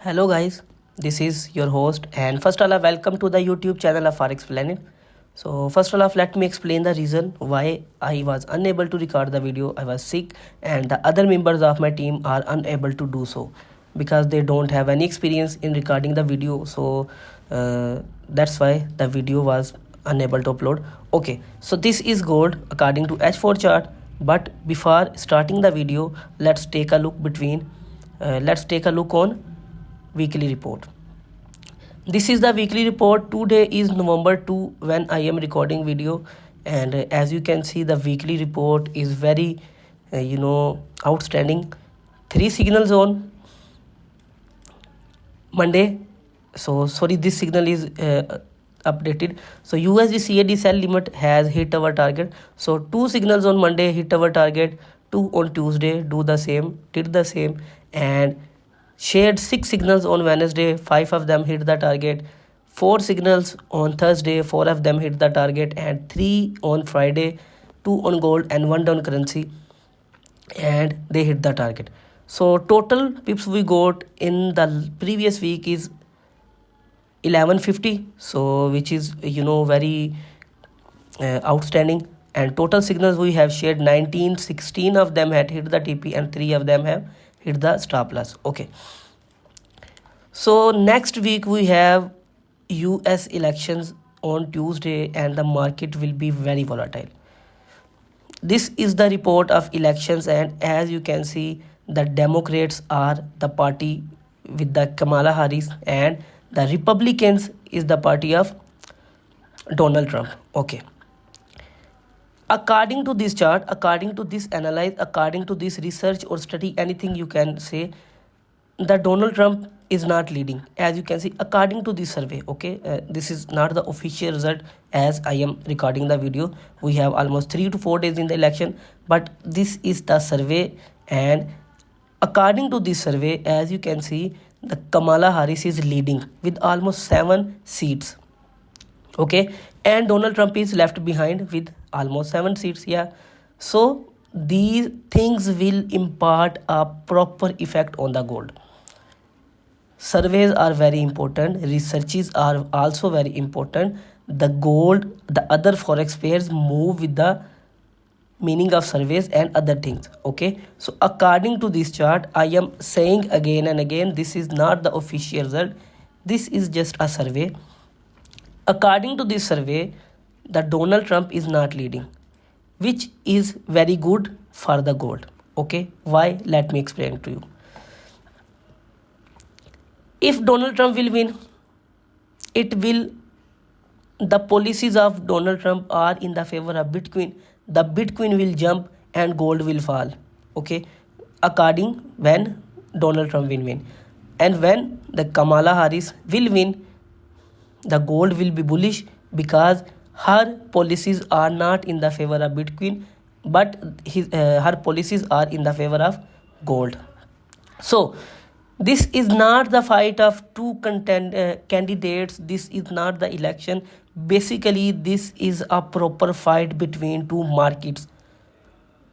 Hello guys, this is your host and first of all welcome to the YouTube channel of Forex Planet. So first of all let me explain the reason why I was unable to record the video. I was sick and the other members of my team are unable to do so because they don't have any experience in recording the video. So that's why the video was unable to upload. Okay, so this is gold according to H4 chart, but before starting the video let's take a look on weekly report. This is the weekly report. Today is November 2 when I am recording video, and as you can see the weekly report is very outstanding. Three signals on Monday. So sorry, this signal is updated. So USD CAD sell limit has hit our target. So two signals on Monday hit our target, two on Tuesday did the same, and shared 6 signals on Wednesday, 5 of them hit the target. 4 signals on Thursday, 4 of them hit the target, and 3 on Friday, 2 on gold and 1 on currency, and they hit the target. So total pips we got in the previous week is 1150, so which is very outstanding. And total signals we have shared 19, 16 of them had hit the TP and 3 of them have hit the stop loss. Okay, so next week we have US elections on Tuesday and the market will be very volatile. This is the report of elections, and as you can see the Democrats are the party with the Kamala Harris and the Republicans is the party of Donald Trump. Okay, according to this chart, according to this analyze, according to this research or study, anything you can say, that Donald Trump is not leading, as you can see according to this survey. Okay, this is not the official result as I am recording the video. We have almost 3 to 4 days in the election, but this is the survey, and according to this survey, as you can see, the Kamala Harris is leading with almost 7 seats. Okay, and Donald Trump is left behind with almost 7 seats. Yeah, so these things will impart a proper effect on the gold. Surveys are very important, researches are also very important. The gold, the other forex pairs move with the meaning of surveys and other things. Okay, so according to this chart, I am saying again and again, this is not the official result, this is just a survey. According to this survey, the Donald Trump is not leading, which is very good for the gold. Okay, why? Let me explain to you. If Donald Trump will win, the policies of Donald Trump are in the favor of Bitcoin. The Bitcoin will jump and gold will fall. Okay, according when Donald Trump will win, and when the Kamala Harris will win, the gold will be bullish because her policies are not in the favor of Bitcoin, but her policies are in the favor of gold. So this is not the fight of two candidates. This is not the election. Basically, this is a proper fight between two markets.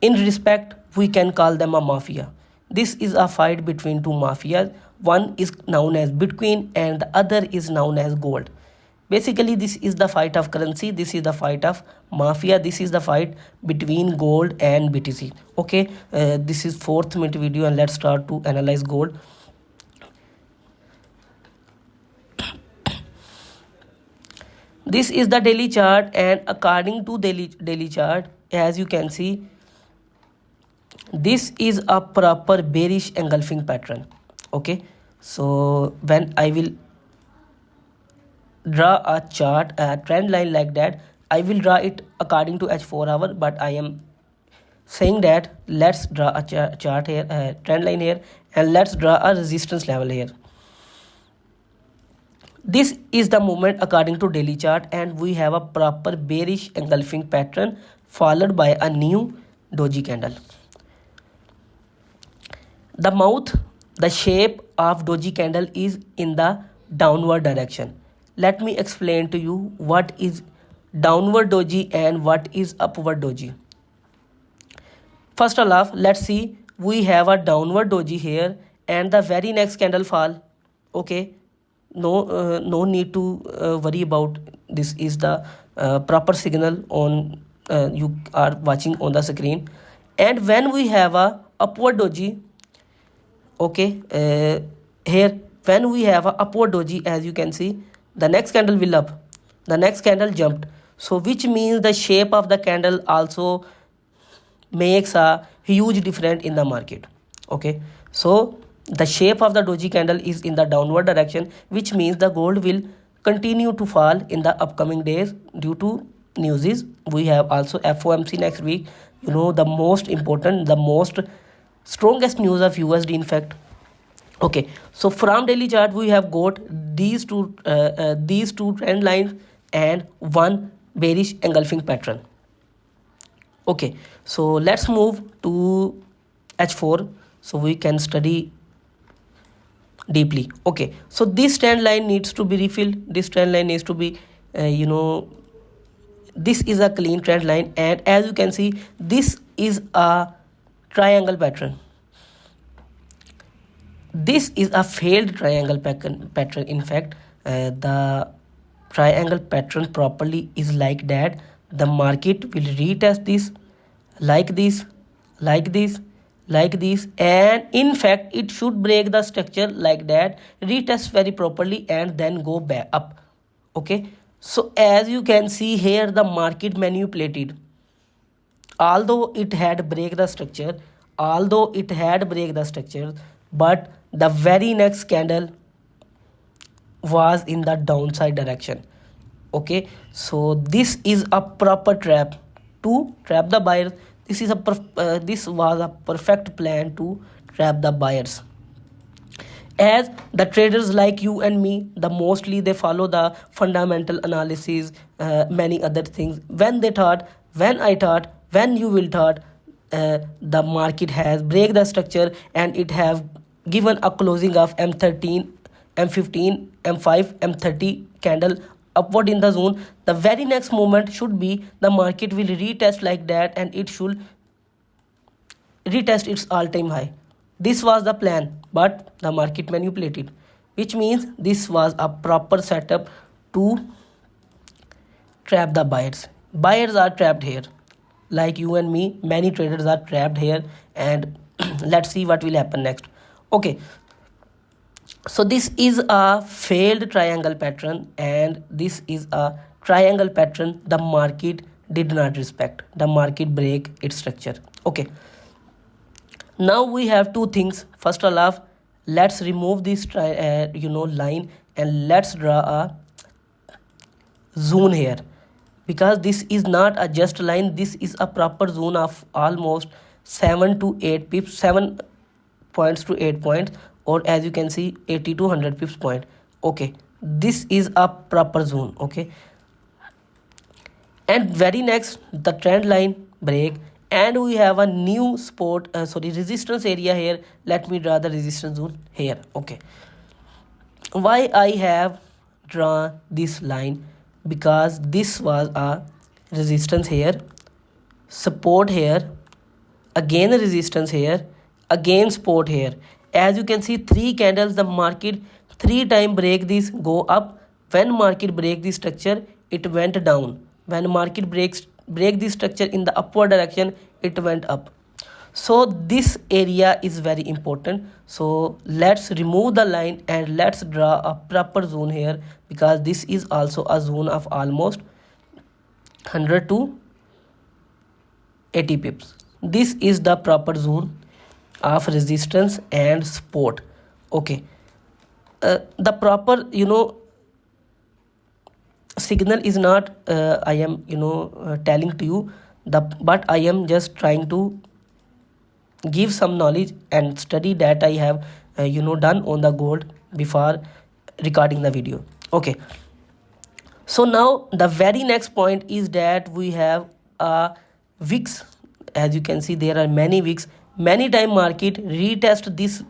In respect, we can call them a mafia. This is a fight between two mafias. One is known as Bitcoin and the other is known as gold. Basically, this is the fight of currency. This is the fight of mafia. This is the fight between gold and BTC. Okay, this is 4th minute video and let's start to analyze gold. This is the daily chart, and according to daily chart, as you can see, this is a proper bearish engulfing pattern. Okay, so when I will draw a chart, a trend line like that, I will draw it according to H4 hour, but I am saying that let's draw a chart here, a trend line here, and let's draw a resistance level here. This is the movement according to daily chart, and we have a proper bearish engulfing pattern followed by a new doji candle. The mouth, the shape of doji candle is in the downward direction. Let me explain to you what is downward doji and what is upward doji. First of all, let's see, we have a downward doji here and the very next candle fall. okay, no need to worry about. This is the proper signal on you are watching on the screen. And when we have a upward doji, okay, here when we have a upward doji, as you can see, the next candle will up, the next candle jumped, so which means the shape of the candle also makes a huge difference in the market. Okay, so the shape of the doji candle is in the downward direction, which means the gold will continue to fall in the upcoming days due to news. We have also FOMC next week, you know, the most important, the most strongest news of USD in fact. Okay, so from daily chart we have got these two trend lines and one bearish engulfing pattern. Okay, so let's move to H4 so we can study deeply. Okay, so this trend line needs to be refilled, this trend line needs to be this is a clean trend line, and as you can see, this is a triangle pattern. This is a failed triangle pattern. In fact, the triangle pattern properly is like that. The market will retest this, like this, like this, like this, and in fact it should break the structure like that, retest very properly, and then go back up. Okay, so as you can see here, the market manipulated. Although it had break the structure, but the very next candle was in the downside direction. Okay, so this is a proper trap to trap the buyers. This was a perfect plan to trap the buyers. As the traders like you and me, the mostly they follow the fundamental analysis, many other things. When you will thought the market has break the structure and it have given a closing of M13, M15, M5, M30 candle upward in the zone, the very next moment should be the market will retest like that, and it should retest its all-time high. This was the plan, but the market manipulated, which means this was a proper setup to trap the buyers. Buyers are trapped here, like you and me. Many traders are trapped here, and let's see what will happen next. Okay, so this is a failed triangle pattern, and this is a triangle pattern the market did not respect. The market break its structure. Okay, now we have two things. First of all, let's remove this line, and let's draw a zone here, because this is not a just line, this is a proper zone of almost 7 to 8 pips, 7 points to 8 points, or as you can see 80 to 100 pips point. Okay, this is a proper zone. Okay, and very next the trend line break, and we have a new resistance area here. Let me draw the resistance zone here. Okay, why I have drawn this line? Because this was a resistance here, support here, again resistance here, again support here. As you can see, 3 candles, the market 3 times break this, go up. When market break this structure, it went down. When market break this structure in the upward direction, it went up. So this area is very important. So let's remove the line and let's draw a proper zone here, because this is also a zone of almost 100 to 80 pips. This is the proper zone of resistance and support. Okay, the proper signal is not I am telling to you, but I am just trying to give some knowledge and study that I have done on the gold before recording the video. Okay, so now the very next point is that we have a wicks. As you can see, there are many wicks. Many time market retest this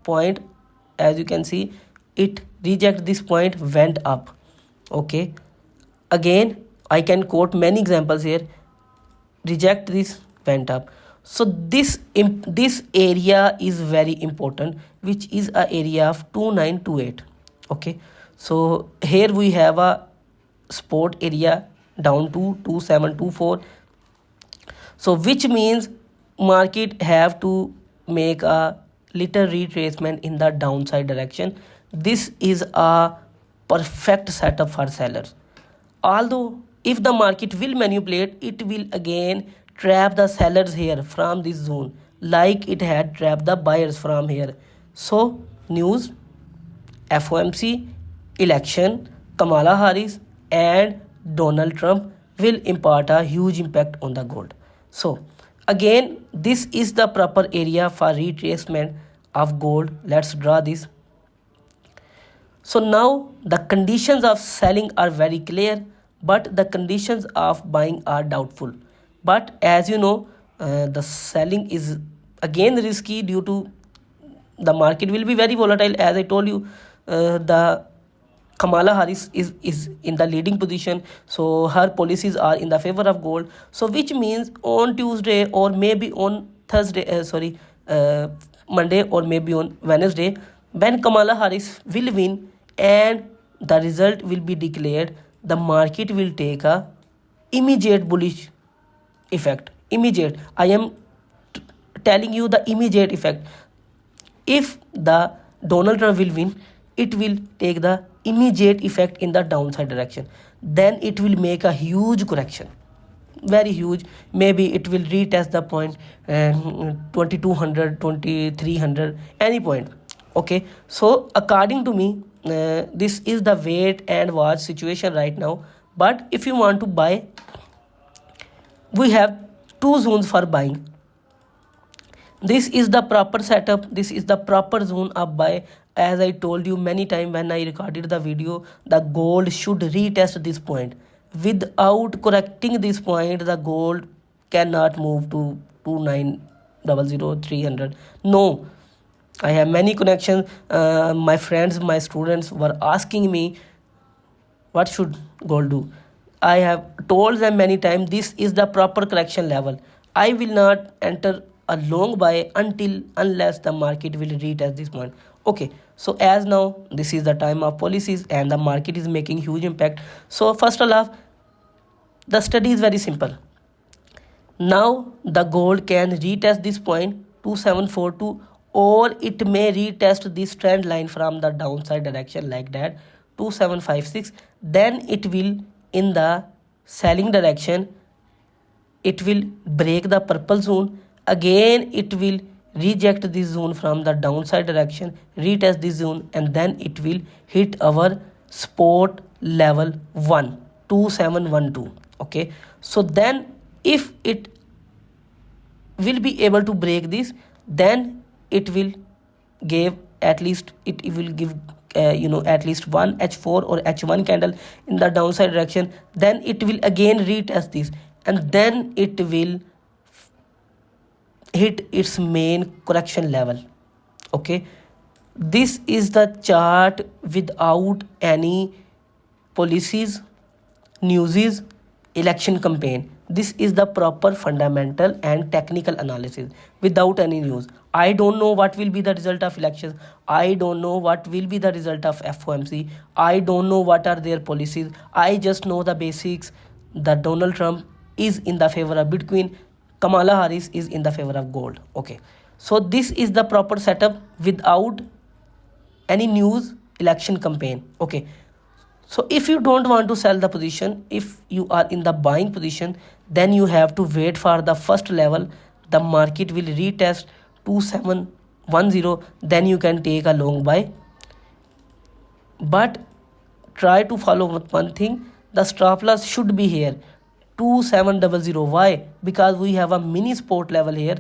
point. As you can see, it reject this point, went up. Okay, again I can quote many examples here. Reject this, went up. So this area is very important. which is a area of 2928. Okay, so here we have a support area down to 2724. So which means market have to make a little retracement in the downside direction. This is a perfect setup for sellers. Although if the market will manipulate, it will again trap the sellers here from this zone like it had trapped the buyers from here. So news, FOMC, election, Kamala Harris and Donald Trump will impart a huge impact on the gold. So again, this is the proper area for retracement of gold. Let's draw this. So now the conditions of selling are very clear, but the conditions of buying are doubtful. But as you know, the selling is again risky due to the market will be very volatile. As I told you, the Kamala Harris is in the leading position, so her policies are in the favor of gold. So which means on Tuesday or maybe on Thursday, Monday or maybe on Wednesday, when Kamala Harris will win and the result will be declared, the market will take a immediate bullish effect. Immediate. I am telling you the immediate effect. If the Donald Trump will win, it will take the immediate effect in the downside direction. Then it will make a huge correction, very huge. Maybe it will retest the point 2200, 2300, any point. Okay, so according to me, this is the wait and watch situation right now. But if you want to buy, we have two zones for buying. This is the proper setup, this is the proper zone of buy. As I told you many times when I recorded the video, the gold should retest this point. Without correcting this point, the gold cannot move to 2900, 300. No, I have many connections. My friends, my students were asking me what should gold do. I have told them many times this is the proper correction level. I will not enter a long buy unless the market will retest this point. Okay, so as now this is the time of policies and the market is making huge impact. So first of all, the study is very simple. Now the gold can retest this point 2742, or it may retest this trend line from the downside direction like that 2756. Then it will in the selling direction, it will break the purple zone. Again it will reject this zone from the downside direction, retest this zone, and then it will hit our support level 1, 2712. Okay, so then if it will be able to break this, then it will give at least at least one H4 or H1 candle in the downside direction. Then it will again retest this, and then it will hit its main correction level. Okay, this is the chart without any policies, newses, election campaign. This is the proper fundamental and technical analysis without any news. I don't know what will be the result of elections. I don't know what will be the result of FOMC. I don't know what are their policies. I just know the basics. The Donald Trump is in the favor of Bitcoin. Kamala Harris is in the favor of gold. Okay, so this is the proper setup without any news, election campaign. Okay, so if you don't want to sell the position, if you are in the buying position, then you have to wait for the first level. The market will retest 2710, then you can take a long buy. But try to follow one thing, the stop loss should be here 2700. Why? Because we have a mini support level here.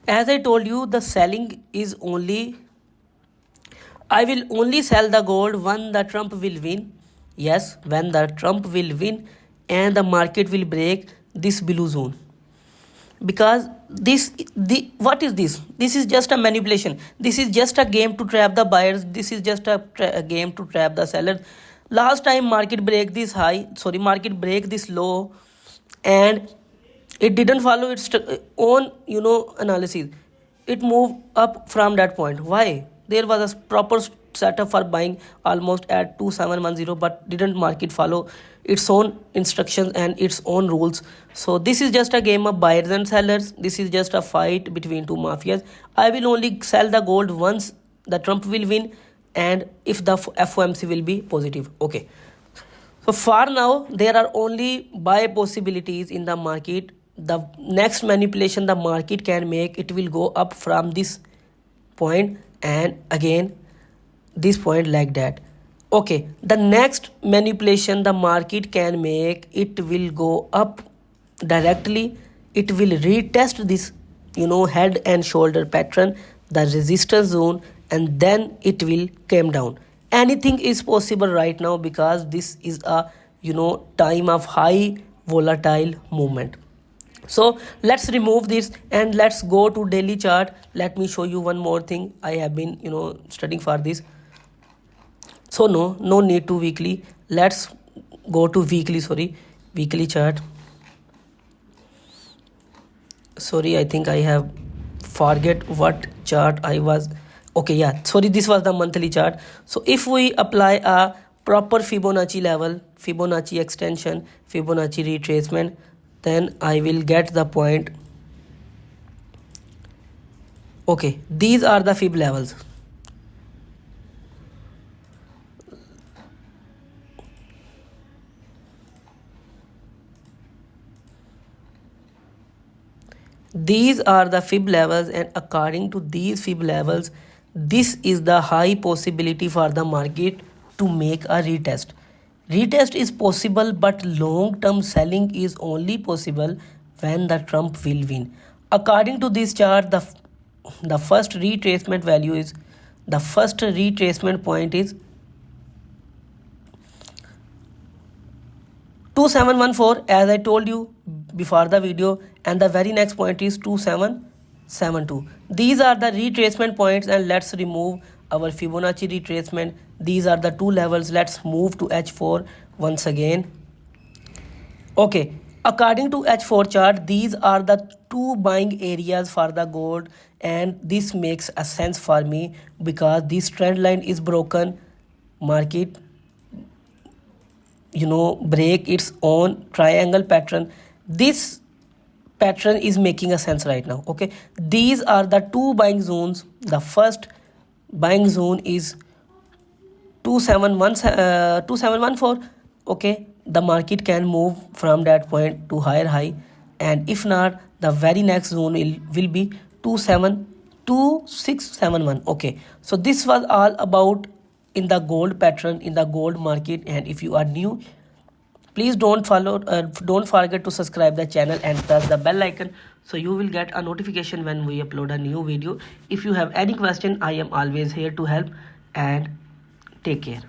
As I told you, the selling is only, I will only sell the gold when the Trump will win. Yes, when the Trump will win and the market will break this blue zone. Because what is this? This is just a manipulation. This is just a game to trap the buyers. This is just a game to trap the sellers. Last time market break this low and it didn't follow its own analysis. It moved up from that point. Why? There was a proper setup for buying almost at 2710, but didn't market follow its own instructions and its own rules. So this is just a game of buyers and sellers. This is just a fight between two mafias. I will only sell the gold once the Trump will win and if the FOMC will be positive. Okay, so for now there are only buy possibilities in the market. The next manipulation the market can make, it will go up from this point and again this point like that. Okay, the next manipulation the market can make, it will go up directly. It will retest this head and shoulder pattern, the resistance zone, and then it will come down. Anything is possible right now because this is a time of high volatile movement. So let's remove this and let's go to daily chart. Let me show you one more thing. I have been studying for this, so no need to weekly. Let's go to weekly chart. Sorry, I think I have forget what chart I was. Okay, yeah, sorry, this was the monthly chart. So if we apply a proper Fibonacci level, Fibonacci extension, Fibonacci retracement, then I will get the point. Okay, these are the fib levels. These are the fib levels, and according to these fib levels, this is the high possibility for the market to make a retest. Retest is possible, but long-term selling is only possible when the Trump will win. According to this chart, the first retracement value is, the first retracement point is 2714, as I told you before the video, and the very next point is 2772. These are the retracement points, and let's remove our Fibonacci retracement. These are the two levels. Let's move to H4 once again. Okay, according to H4 chart, these are the two buying areas for the gold, and this makes a sense for me because this trend line is broken. Market break its own triangle pattern. This pattern is making a sense right now. Okay, these are the two buying zones. The first buying zone is 2714. Okay, the market can move from that point to higher high, and if not, the very next zone will be 2671. Okay, so this was all about in the gold pattern, in the gold market. And if you are new, please don't forget to subscribe the channel and press the bell icon so you will get a notification when we upload a new video. If you have any question, I am always here to help, and take care.